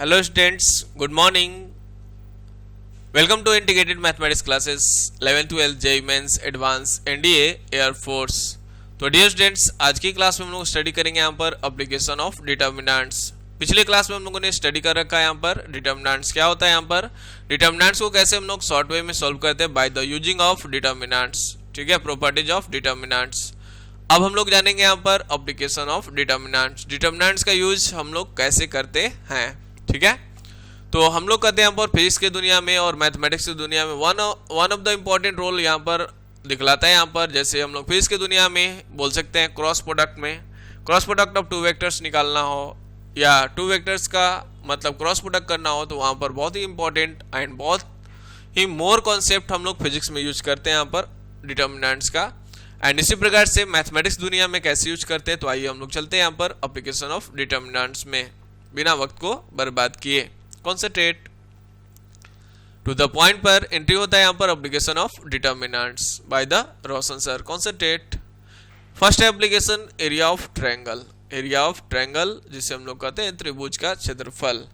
Hello students, good morning. Welcome to integrated mathematics classes 11th 12th JEE Mains Advanced NDA Air Force. तो dear students, आज की class में हम लोग study करेंगे यहाँ पर एप्लीकेशन ऑफ डिटर्मिनेंट्स. पिछले क्लास में हम लोगों ने स्टडी कर रखा है यहाँ पर डिटर्मिनेंट्स क्या होता है. यहाँ पर डिटर्मिनेंट्स को कैसे हम लोग शॉर्ट वे में सॉल्व करते हैं by the using of determinants. ठीक है, प्रॉपर्टीज ऑफ डिटर्मिनेंट्स. अब हम लोग जानेंगे यहाँ पर एप्लीकेशन ऑफ डिटर्मिनेंट्स. डिटर्मिनेंट्स का यूज हम लोग कैसे करते हैं. ठीक है, तो हम लोग करते हैं यहाँ पर फिजिक्स की दुनिया में और मैथमेटिक्स की दुनिया में one of the important role यहाँ पर दिखलाता है. यहाँ पर जैसे हम लोग फिजिक्स की दुनिया में बोल सकते हैं क्रॉस प्रोडक्ट में, cross product of two vectors निकालना हो या टू वेक्टर्स का मतलब क्रॉस प्रोडक्ट करना हो, तो वहाँ पर बहुत ही इंपॉर्टेंट एंड बहुत ही मोर कॉन्सेप्ट हम लोग फिजिक्स में यूज करते हैं यहाँ पर डिटर्मिनेंट्स का. एंड इसी प्रकार से मैथमेटिक्स दुनिया में कैसे यूज करते हैं, तो आइए हम लोग चलते हैं यहाँ पर एप्लीकेशन ऑफ डिटर्मिनेंट्स में बिना वक्त को बर्बाद किए. कॉन्सेंट्रेट टू द पॉइंट पर एंट्री होता है यहाँ पर application of determinants bye the Roshan sir. Concentrate. First application area of triangle. Area of triangle जिसे हम लोग कहते हैं त्रिभुज का क्षेत्रफल.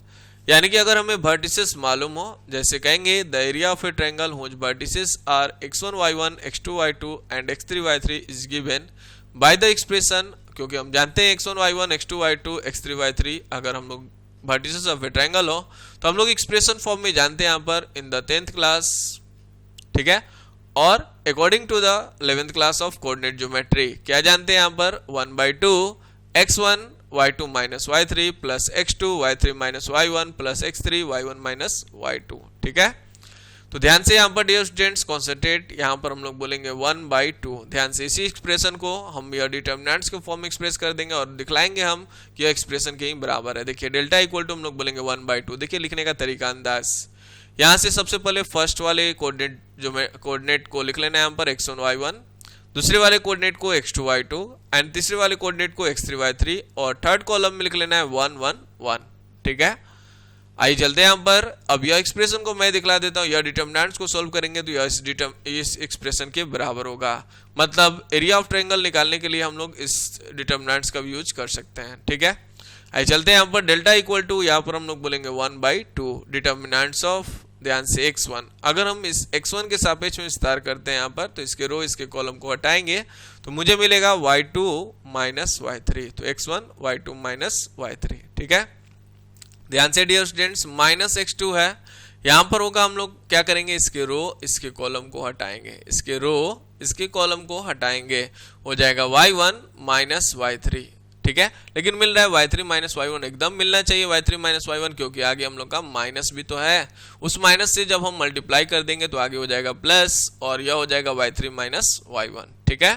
यानी कि अगर हमें वर्टिसेस मालूम हो, जैसे कहेंगे the area of a triangle whose vertices are x1 y1 x2 y2 and x3 y3 is given by the expression. क्योंकि हम जानते हैं x1 y1 x2 y2 x3 y3 अगर हम लोग वर्टिसेस ऑफ ए ट्रायंगल हो तो हम लोग एक्सप्रेशन फॉर्म में जानते हैं यहाँ पर इन द 10th क्लास. ठीक है, और according to the 11th class of coordinate geometry क्या जानते हैं यहाँ पर 1/2 x1 y2 minus y3 plus x2 y3 minus y1 plus x3 y1 minus y2. ठीक है, तो ध्यान से यहाँ पर डियर स्टूडेंट्स कॉन्सेंट्रेट. यहाँ पर हम लोग बोलेंगे 1/2. ध्यान से इसी एक्सप्रेशन को हम यह डिटर्मिनेंट्स के फॉर्म में एक्सप्रेस कर देंगे और दिखलाएंगे हम कि यह एक्सप्रेशन के ही बराबर है. देखिए डेल्टा इक्वल टू हम लोग बोलेंगे 1/2. देखिए लिखने का तरीका अंदाज. यहाँ से सबसे पहले फर्स्ट वाले कोऑर्डिनेट को लिख लेना है यहाँ पर x1 y1, दूसरे वाले कोऑर्डिनेट को x2 y2 एंड तीसरे वाले कोऑर्डिनेट को x3 y3 और थर्ड कॉलम में लिख लेना है 1 1 1. ठीक है, आइए चलते हैं यहाँ पर. अब यह एक्सप्रेशन को मैं दिखला देता हूँ. यह डिटर्मिनेंट्स को सॉल्व करेंगे तो यह इस एक्सप्रेशन के बराबर होगा. मतलब एरिया ऑफ ट्रायंगल निकालने के लिए हम लोग इस डिटर्मिनेंट्स का यूज कर सकते हैं. ठीक है, आइए चलते हैं यहाँ पर. डेल्टा इक्वल टू यहाँ पर हम लोग बोलेंगे 1/2 डिटर्मिनेंट्स ऑफ, ध्यान से x1. अगर हम इस x1 के सापेक्ष में विस्तार करते हैं यहाँ पर तो इसके रो इसके कॉलम को हटाएंगे तो मुझे मिलेगा y2 माइनस y3. तो x1 y2 माइनस y3. ठीक है, ध्यान से डियर स्टूडेंट्स माइनस x2 है यहाँ पर होगा. हम लोग क्या करेंगे, इसके रो इसके कॉलम को हटाएंगे, इसके रो इसके कॉलम को हटाएंगे, हो जाएगा y1 माइनस y3. ठीक है, लेकिन मिल रहा है y3 माइनस y1. एकदम मिलना चाहिए y3 माइनस y1 क्योंकि आगे हम लोग का माइनस भी तो है. उस माइनस से जब हम मल्टीप्लाई कर देंगे तो आगे हो जाएगा प्लस और यह हो जाएगा y3 माइनस y1. ठीक है,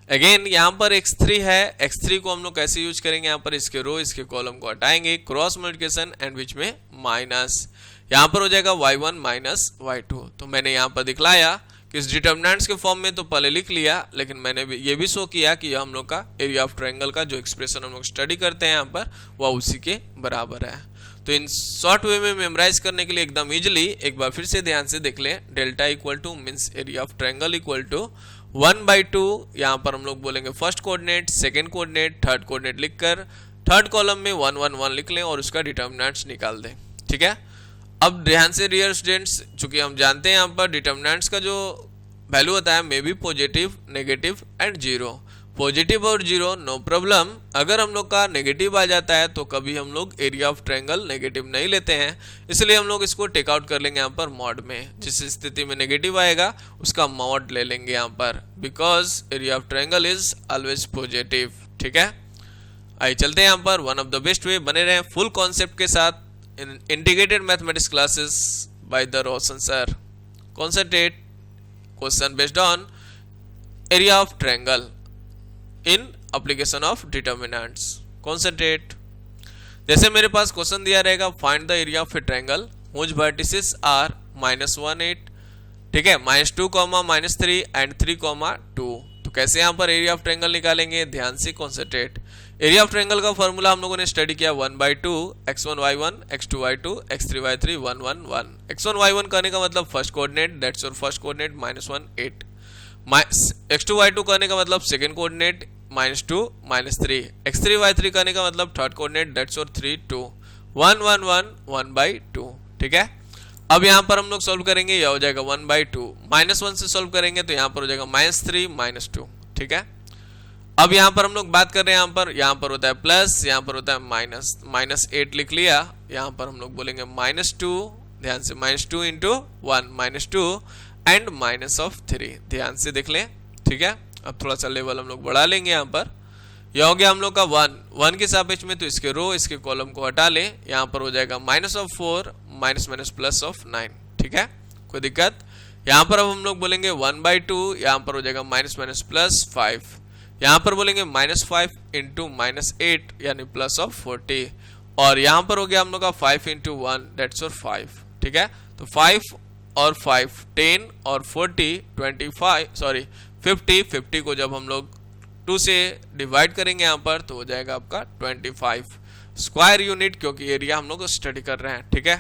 अगेन यहाँ पर x3 है. x3 को हम लोग कैसे यूज करेंगे, यहाँ पर इसके रो इसके कॉलम को हटाएंगे, क्रॉस मल्टीप्लिकेशन एंड बीच में माइनस. यहाँ पर हो जाएगा y1 माइनस y2. तो मैंने यहाँ पर दिखलाया कि इस डिटर्मिनेंट्स के फॉर्म में तो पहले लिख लिया, लेकिन मैंने ये भी शो किया कि यह हम लोग का एरिया ऑफ ट्रायंगल का जो एक्सप्रेशन हम लोग स्टडी करते हैं यहाँ पर वह उसी के बराबर है. तो इन शॉर्ट वे में मेमोराइज करने के लिए एकदम इजिली एक बार फिर से ध्यान से देख लें. Delta equal to means area of triangle equal to 1/2. यहाँ पर हम लोग बोलेंगे first coordinate, second coordinate, third coordinate लिखकर थर्ड कॉलम में 1 1 1 लिख लें और उसका डिटर्मिनेंट्स निकाल दें. ठीक है, अब ध्यान से डियर स्टूडेंट्स, चूंकि हम जानते हैं यहाँ पर डिटर्मिनेंट्स का जो वैल्यू होता है may be positive, negative and zero. Positive और जीरो नो प्रॉब्लम. अगर हम लोग का नेगेटिव आ जाता है तो कभी हम लोग एरिया ऑफ ट्रायंगल नेगेटिव नहीं लेते हैं, इसलिए हम लोग इसको टेक आउट कर लेंगे यहाँ पर मॉड में. जिस स्थिति में नेगेटिव आएगा उसका मॉड ले लेंगे यहाँ पर, because area of triangle is always positive. ठीक है, आइए चलते हैं यहाँ पर. One of the best way बने रहे फुल कॉन्सेप्ट के साथ in integrated mathematics classes by the Roshan sir. Concentrate. Question based on area of triangle in application of determinants. Concentrate. जैसे मेरे पास क्वेश्चन दिया रहेगा find the area of a triangle whose vertices are -1 8. ठीक है, -2 -3 and 3 2. तो कैसे यहाँ पर एरिया ऑफ ट्रायंगल निकालेंगे, ध्यान से कॉन्सेंट्रेट. एरिया ऑफ ट्रायंगल का फॉर्मूला हम लोगों ने स्टडी किया 1/2 x1 y1 x2 y2 x3 y3 1 1 1. x1 y1 कहने का मतलब first coordinate, that's your first coordinate -1 8. x2 y2 कहने का मतलब सेकंड कोऑर्डिनेट -2 -3. x3 y3 कहने का मतलब थर्ड कोऑर्डिनेट, दैट्स योर 3 2. 1/2, ठीक है। अब यहाँ पर हम लोग सोल्व करेंगे, यह हो जाएगा 1/2, -1 से सोल्व करेंगे तो यहाँ पर हो जाएगा -3 -2, ठीक है। अब यहाँ पर हम लोग बात कर रहे हैं, यहाँ पर होता है प्लस, यहाँ पर होता है माइनस, -8 लिख लिया। यहाँ पर हम लोग बोलेंगे -2, ध्यान से -2 इंटू 1 -2 एंड -3, ध्यान से देख लें, ठीक है। अब थोड़ा सा लेवल हम लोग बढ़ा लेंगे। यहाँ पर यह हो गया हम लोग का 1 के सापेक्ष में, तो इसके रो इसके कॉलम को हटा ले। यहाँ पर हो जाएगा -4 -+9, ठीक है, कोई दिक्कत। यहाँ पर अब हम लोग बोलेंगे 1/2, यहाँ पर हो जाएगा -+5, यहाँ पर बोलेंगे -5 इंटू -8 यानी +40, और यहाँ पर हो गया हम लोग का 5 इंटू 1 दैट्स 5, ठीक है। तो 5 और 5 10 और 40 50 को जब हम लोग 2 से डिवाइड करेंगे यहाँ पर तो हो जाएगा आपका 25 स्क्वायर यूनिट, क्योंकि एरिया हम लोग स्टडी कर रहे हैं, ठीक है।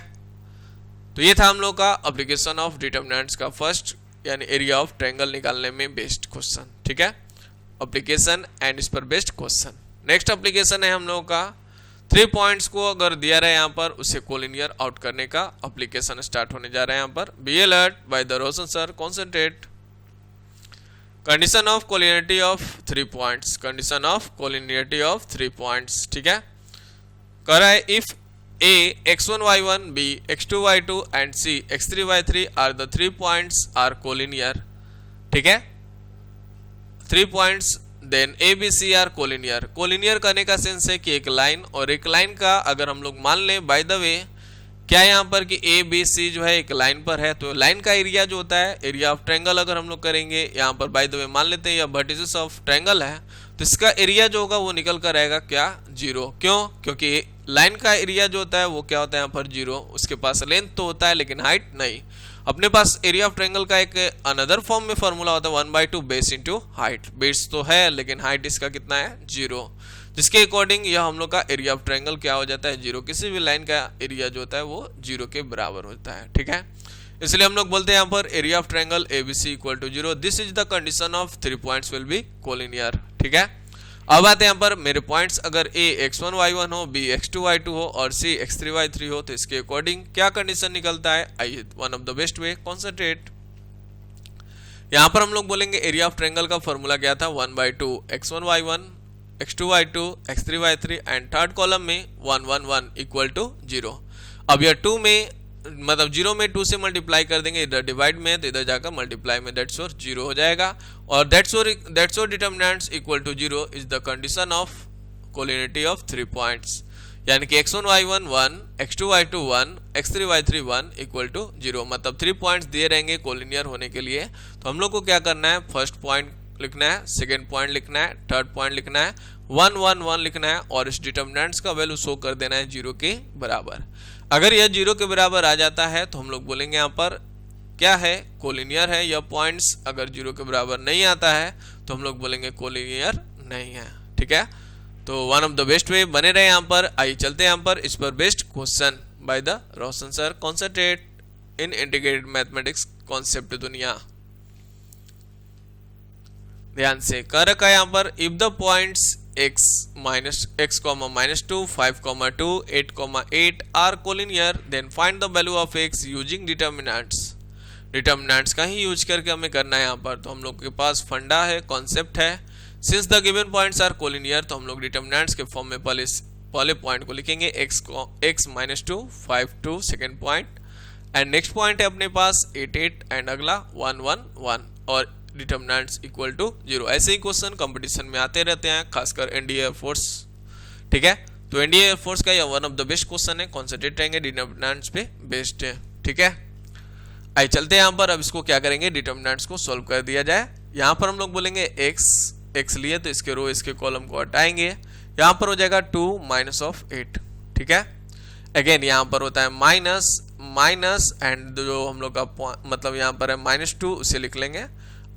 तो ये था हम लोग का एप्लीकेशन ऑफ डिटरमिनेंट्स का फर्स्ट यानी एरिया ऑफ ट्रायंगल निकालने में बेस्ड क्वेश्चन, ठीक है, एप्लीकेशन एंड इस पर बेस्ड क्वेश्चन। नेक्स्ट एप्लीकेशन है हम लोगों का 3 पॉइंट्स को अगर दिया रहा है यहाँ पर उसे कोलिनियर आउट करने का एप्लीकेशन स्टार्ट होने जा रहा है। यहाँ पर be alert bye the Roshan sir, concentrate. Condition of collinearity of 3 points, condition of collinearity of 3 points, ठीक है। कह रहा है if A x1 y1 B x2 y2 and C x3 y3 are the 3 points are collinear, ठीक है, 3 points then A B C are collinear। Collinear करने का sense है कि एक लाइन और एक लाइन का अगर हम लोग मान लें बाय द वे क्या यहाँ पर कि ए बी सी जो है एक लाइन पर है, तो लाइन का एरिया जो होता है एरिया ऑफ ट्रायंगल अगर हम लोग करेंगे यहाँ पर बाय द वे मान लेते हैं या वर्टिसेस ऑफ ट्रायंगल है, तो इसका एरिया जो होगा वो निकल कर आएगा क्या 0। क्यों? क्योंकि लाइन का एरिया जो होता है वो क्या होता है यहाँ पर 0, उसके पास लेंथ तो होता है लेकिन हाइट नहीं। अपने पास एरिया ऑफ ट्रायंगल का एक अनदर फॉर्म में फॉर्मूला होता है 1/2 बेस इंटू हाइट। बेस तो है लेकिन हाइट इसका कितना है 0, जिसके अकॉर्डिंग यह हम लोग का एरिया ऑफ ट्रायंगल क्या हो जाता है 0। किसी भी लाइन का एरिया जो होता है वो 0 के बराबर होता है, ठीक है। इसलिए हम लोग बोलते हैं यहाँ पर area of triangle ABC equal to 0। This is the condition of 3 points will be collinear, ठीक है। अब आते हैं यहाँ पर मेरे पॉइंट्स अगर A x1 y1 हो, B x2 y2 हो और C x3 y3 हो, तो इसके अकॉर्डिंग क्या कंडीशन निकलता है, आइए one of the best way concentrate. यहाँ पर हम लोग बोलेंगे एरिया ऑफ ट्रायंगल का फॉर्मूला क्या था 1/2 x1 y1 x2 y2 x3 y3 and third column में 1 1 1 इक्वल टू 0। अब यह 2 में मतलब 0 में 2 से मल्टीप्लाई कर देंगे, इधर डिवाइड में तो इधर जाकर मल्टीप्लाई में, दैट्स और 0 हो जाएगा। और दैट्स और determinants equal to 0 is the condition of collinearity of 3 points, यानी कि x1 y1 1 x2 y2 1 x3 y3 1 equal to 0। मतलब 3 पॉइंट्स दिए रहेंगे कोलिनियर होने के लिए, तो हम लोग को क्या करना है, फर्स्ट पॉइंट लिखना है, सेकेंड पॉइंट लिखना है, थर्ड पॉइंट लिखना है, 1 1 1 लिखना है और इस डिटरमिनेंट्स का वैल्यू शो कर देना है 0 के बराबर। अगर यह 0 के बराबर आ जाता है तो हम लोग बोलेंगे यहाँ पर क्या है, कोलिनियर है। यह पॉइंट्स अगर 0 के बराबर नहीं आता है तो हम लोग बोलेंगे कोलिनियर नहीं है, ठीक है। तो one of the best way बने रहे यहाँ पर। आइए चलते हैं यहाँ पर इस पर best question by the Roshan sir, concentrate in integrated mathematics concept दुनिया। ध्यान से कर रखा है यहाँ पर if the points x -2 5, 2 8, 8 are collinear then find the value of x using determinants. Determinants का ही यूज करके हमें करना है यहाँ पर। तो हम लोग के पास फंडा है, कॉन्सेप्ट है, since the given points are collinear, तो हम लोग डिटरमिनेंट्स के फॉर्म में पहले पॉइंट को लिखेंगे x -2 5 2 second point and next point है अपने पास 8 8 एंड अगला 1 1 1 और डिटरमिनेंट्स इक्वल टू 0। ऐसे ही क्वेश्चन कंपटीशन में आते रहते हैं, खासकर एनडीए एयरफोर्स, ठीक है। तो एनडीए एयरफोर्स का यह one of the best question है, कॉन्सेंट्रेट रहेंगे डिटरमिनेंट्स पे बेस्ड है, ठीक है। आइए चलते हैं यहाँ पर, अब इसको क्या करेंगे, डिटरमिनेंट्स को सॉल्व कर दिया जाए। यहाँ पर हम लोग बोलेंगे x लिए तो इसके रो इसके कॉलम को हटाएंगे, यहाँ पर हो जाएगा 2 -8, ठीक है। अगेन यहाँ पर होता है माइनस एंड जो हम लोग का मतलब यहाँ पर है -2 उसे लिख लेंगे।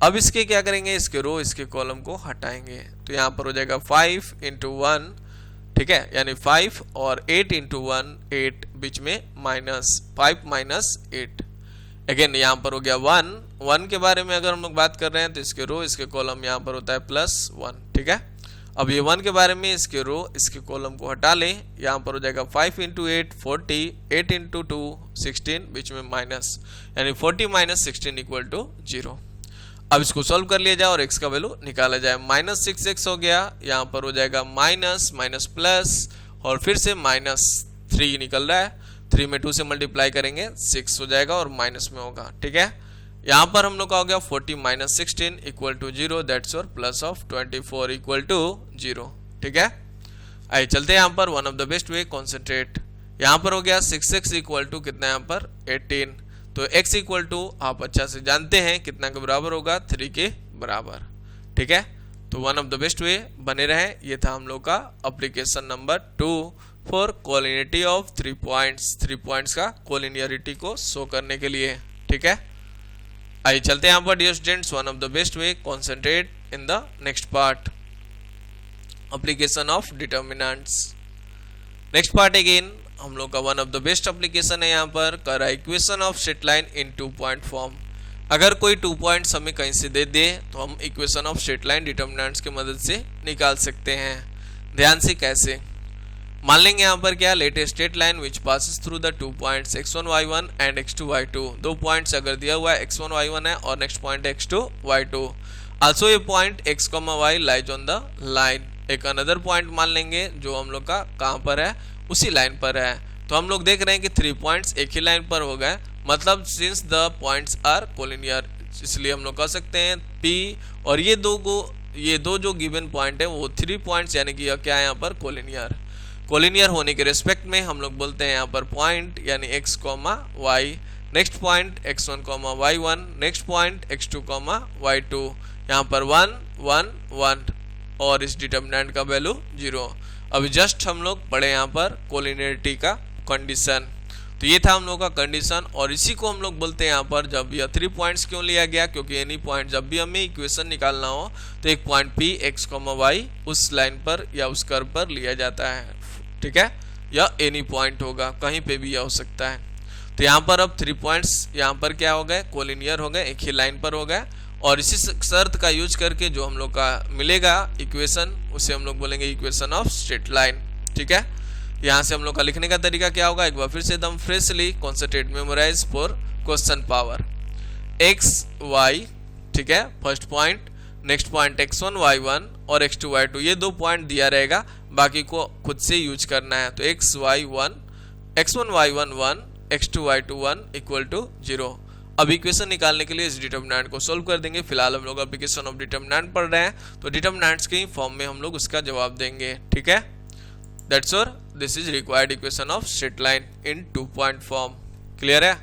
अब इसके क्या करेंगे, इसके रो इसके कॉलम को हटाएंगे, तो यहाँ पर हो जाएगा 5 × 1, ठीक है, यानी 5 और 8 × 1 8 बीच में -5 -8। अगेन यहाँ पर हो गया 1 के बारे में अगर हम लोग बात कर रहे हैं तो इसके रो इसके कॉलम यहाँ पर होता है +1, ठीक है। अब ये 1 के बारे में, इसके रो इसके कॉलम को हटा लें, यहाँ पर हो जाएगा 5 इंटू 8 40, 8 इंटू 2 16, बीच में माइनस, यानी 40 माइनस 16 इक्वल टू 0। अब इसको सॉल्व कर लिया जाए और x का वैल्यू निकाला जाए। माइनस 6x हो गया, यहाँ पर हो जाएगा माइनस माइनस प्लस और फिर से माइनस 3 निकल रहा है, 3 में 2 से मल्टीप्लाई करेंगे 6 हो जाएगा और माइनस में होगा। ठीक है, यहाँ पर हम लोग का हो गया 40 माइनस 16 इक्वल टू 0, दैट्स और प्लस ऑफ 24 इक्वल टू 0। ठीक है, आइए चलते हैं यहाँ पर one of the best way concentrate. यहाँ पर हो गया 6x इक्वल टू कितना, यहाँ पर 18, तो x इक्वल टू आप अच्छा से जानते हैं कितना के बराबर होगा, 3 के बराबर। ठीक है, तो one of the best way बने रहे। ये था हम लोग का application number 2 for collinearity of 3 points, 3 points का कोलिनियरिटी को शो करने के लिए। ठीक है, आइए चलते हैं यहाँ पर dear students, one of the best way concentrate in the next part, application of determinants. Next part again हम लोग का one of the best application है, यहाँ पर करा equation of straight line in 2 point form. अगर कोई 2 पॉइंट्स हमें कहीं से दे दे तो हम equation of straight line determinants की मदद से निकाल सकते हैं। ध्यान से कैसे, मान लेंगे यहाँ पर क्या, let a straight line which passes through the 2 points x1 y1 and x2 y2। 2 points अगर दिया हुआ है x1 y1 है और नेक्स्ट पॉइंट है x2 y2। आल्सो ये point x, y lies on the line. एक अनदर पॉइंट मान लेंगे जो हम लोग का कहाँ पर है, उसी लाइन पर है। तो हम लोग देख रहे हैं कि 3 पॉइंट्स एक ही लाइन पर हो गए, मतलब since the points are collinear, इसलिए हम लोग कह सकते हैं P और ये दो जो गिवन पॉइंट है वो 3 पॉइंट्स, यानी कि क्या है यहाँ पर कोलिनियर। कोलिनियर होने के रेस्पेक्ट में हम लोग बोलते हैं यहाँ पर पॉइंट यानी x, y, next point x1, y1, next point x2, y2, यहाँ पर 1, 1, 1 और इस डिटर्मिनेंट का वैल्यू 0। अभी जस्ट हम लोग पढ़े यहाँ पर कोलिनियरिटी का कंडीशन, तो ये था हम लोग का कंडीशन और इसी को हम लोग बोलते हैं यहाँ पर, जब यह 3 पॉइंट्स क्यों लिया गया, क्योंकि एनी पॉइंट जब भी हमें इक्वेशन निकालना हो तो एक पॉइंट P x, y उस लाइन पर या उस कर्व पर लिया जाता है। ठीक है, या एनी पॉइंट होगा, कहीं पे भी यह हो सकता है। तो यहाँ पर अब 3 पॉइंट्स यहाँ पर क्या हो गए, कोलिनियर हो गए, एक ही लाइन पर हो गए और इसी शर्त का यूज करके जो हम लोग का मिलेगा इक्वेशन, उसे हम लोग बोलेंगे इक्वेशन ऑफ स्ट्रेट लाइन। ठीक है, यहाँ से हम लोग का लिखने का तरीका क्या होगा, एक बार फिर से एकदम freshly concentrate memorise for question power. x, y, ठीक है, first point, next point x1, y1 और x2, y2, ये 2 पॉइंट दिया रहेगा, बाकी को खुद से यूज करना है। तो x, y 1, x1, y1 1, x2, y2 1 equal to 0। अब इक्वेशन निकालने के लिए इस डिटर्मिनेंट को सोल्व कर देंगे। फिलहाल हम लोग एप्लीकेशन ऑफ डिटर्मिनेंट पढ़ रहे हैं, तो डिटर्मिनेंट्स के फॉर्म में हम लोग उसका जवाब देंगे। ठीक है, that's all, this is required equation of straight line in 2 point form. Clear है,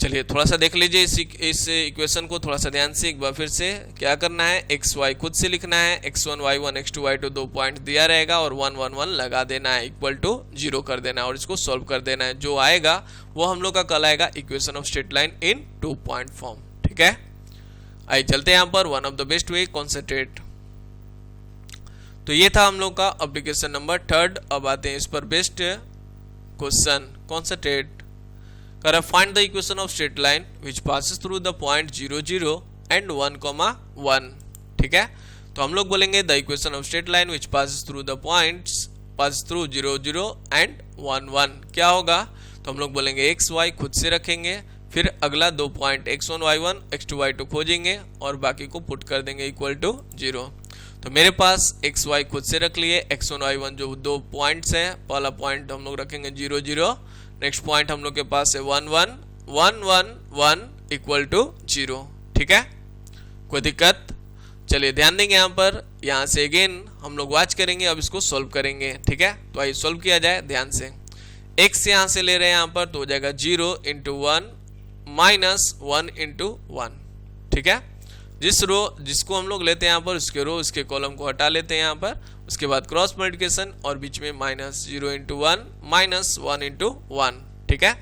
चलिए थोड़ा सा देख लीजिए इस इक्वेशन को थोड़ा सा ध्यान से। एक बार फिर से क्या करना है, एक्स वाई खुद से लिखना है, x1 y1 x2 y2 2 point दिया रहेगा और 1 1 1 लगा देना है, इक्वल टू 0 कर देना है और इसको सॉल्व कर देना है। जो आएगा वो हम लोग का कहलाएगा equation of straight line in 2 point form. ठीक है, आइए चलते हैं यहाँ पर one of the best way concentrate. तो ये था हम लोग का एप्लीकेशन नंबर 3। अब आते हैं इस पर best question concentrate. Find the equation of straight line which passes through the point 0 0 and 1 1। ठीक है, तो हम लोग बोलेंगे the equation of straight line which passes through the points passes through 0 0 and 1 1 क्या होगा। तो हम लोग बोलेंगे x y खुद से रखेंगे, फिर अगला 2 point x1 y1 x2 y2 खोजेंगे और बाकी को पुट कर देंगे इक्वल टू 0। तो मेरे पास x y खुद से रख लिए, x1 y1 जो 2 पॉइंट्स हैं, पहला पॉइंट हम लोग रखेंगे 0 0, नेक्स्ट पॉइंट हम लोग के पास है 1 1 1 1 1 इक्वल टू 0। ठीक है, कोई दिक्कत। चलिए ध्यान देंगे यहाँ पर, यहाँ से अगेन हम लोग वॉच करेंगे, अब इसको सॉल्व करेंगे। ठीक है, तो आइए सॉल्व किया जाए ध्यान से। x यहाँ से ले रहे हैं यहाँ पर, तो हो जाएगा 0 × 1 माइनस 1 × 1। ठीक है, जिसको हम लोग लेते हैं यहाँ पर, उसके रो उसके कॉलम को हटा लेते हैं यहाँ पर, उसके बाद क्रॉस मल्टीप्लिकेशन और बीच में माइनस 0 × 1 माइनस 1 × 1। ठीक है,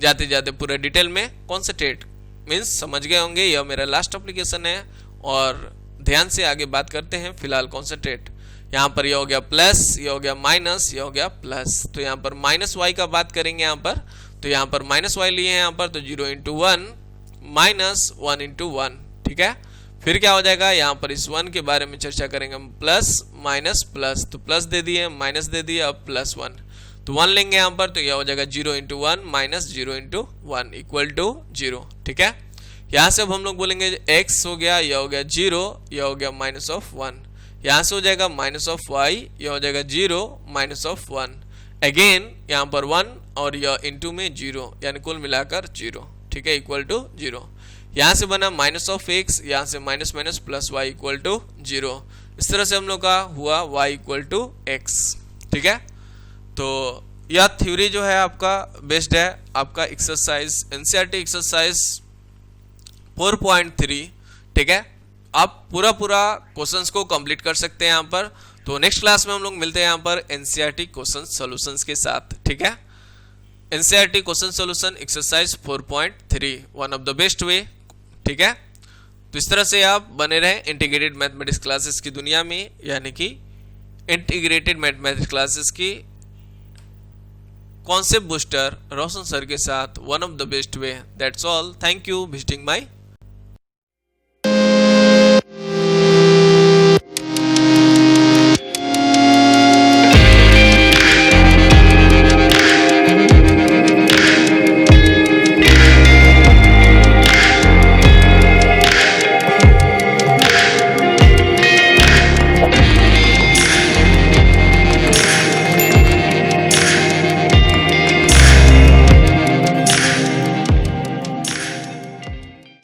जाते जाते पूरा डिटेल में कॉन्सेंट्रेट मीन्स समझ गए होंगे। यह मेरा लास्ट एप्लीकेशन है और ध्यान से आगे बात करते हैं। फिलहाल कॉन्सेंट्रेट, यहाँ पर यह हो गया प्लस, यह हो गया माइनस, यह हो गया प्लस। तो यहाँ पर माइनस वाई का बात करेंगे यहाँ पर, तो यहाँ पर माइनस वाई लिए हैं यहाँ पर, तो 0 × 1 माइनस 1 × 1। ठीक है, फिर क्या हो जाएगा, यहाँ पर इस 1 के बारे में चर्चा करेंगे हम, प्लस माइनस प्लस, तो प्लस दे दिए, माइनस दे दिए, अब प्लस 1, तो 1 लेंगे यहाँ पर, तो यह हो जाएगा 0 into 1 minus 0 into 1 equal to 0। ठीक है, यहाँ से अब हम लोग बोलेंगे x हो गया, यह हो गया 0, यह हो गया माइनस ऑफ 1, यहाँ से हो जाएगा माइनस ऑफ y, यह हो जाएगा 0 माइनस ऑफ 1, अगेन यहाँ पर 1 और यह इंटू में 0, यानी कुल मिलाकर 0। ठीक है, इक्वल टू 0। यहाँ से बना माइनस ऑफ x, यहाँ से minus minus plus y equal to 0। इस तरह से हम लोग का हुआ y इक्वल टू x। ठीक है, तो यह थ्योरी जो है आपका बेस्ड है आपका एक्सरसाइज एनसीईआरटी एक्सरसाइज 4.3। ठीक है, आप पूरा क्वेश्चंस को कंप्लीट कर सकते हैं यहाँ पर। तो नेक्स्ट क्लास में हम लोग मिलते हैं यहाँ पर एनसीईआरटी क्वेश्चन सॉल्यूशंस के साथ। ठीक है, NCERT question solution exercise 4.3 one of the best वे। ठीक है, तो इस तरह से आप बने रहें इंटीग्रेटेड मैथमेटिक्स क्लासेस की दुनिया में, यानी कि इंटीग्रेटेड मैथमेटिक्स क्लासेस की कॉन्सेप्ट बूस्टर रोशन सर के साथ one of the best way. That's all, thank you visiting my